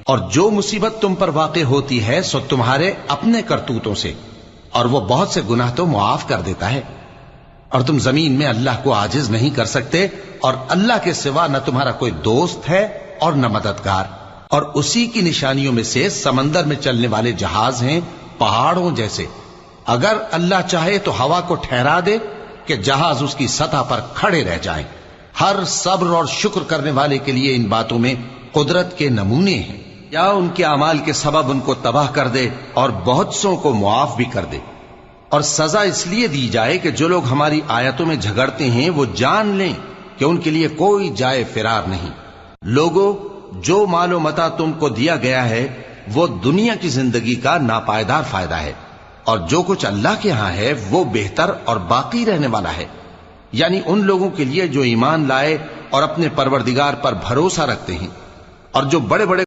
اور جو مصیبت تم پر واقع ہوتی ہے سو تمہارے اپنے کرتوتوں سے، اور وہ بہت سے گناہ تو معاف کر دیتا ہے۔ اور تم زمین میں اللہ کو عاجز نہیں کر سکتے، اور اللہ کے سوا نہ تمہارا کوئی دوست ہے اور نہ مددگار۔ اور اسی کی نشانیوں میں سے سمندر میں چلنے والے جہاز ہیں پہاڑوں جیسے۔ اگر اللہ چاہے تو ہوا کو ٹھہرا دے کہ جہاز اس کی سطح پر کھڑے رہ جائیں۔ ہر صبر اور شکر کرنے والے کے لیے ان باتوں میں قدرت کے نمونے ہیں۔ یا ان کے اعمال کے سبب ان کو تباہ کر دے اور بہت سوں کو معاف بھی کر دے۔ اور سزا اس لیے دی جائے کہ جو لوگ ہماری آیتوں میں جھگڑتے ہیں وہ جان لیں کہ ان کے لیے کوئی جائے فرار نہیں۔ لوگوں، جو مال و متاع تم کو دیا گیا ہے وہ دنیا کی زندگی کا ناپائیدار فائدہ ہے، اور جو کچھ اللہ کے ہاں ہے وہ بہتر اور باقی رہنے والا ہے، یعنی ان لوگوں کے لیے جو ایمان لائے اور اپنے پروردگار پر بھروسہ رکھتے ہیں، اور جو بڑے بڑے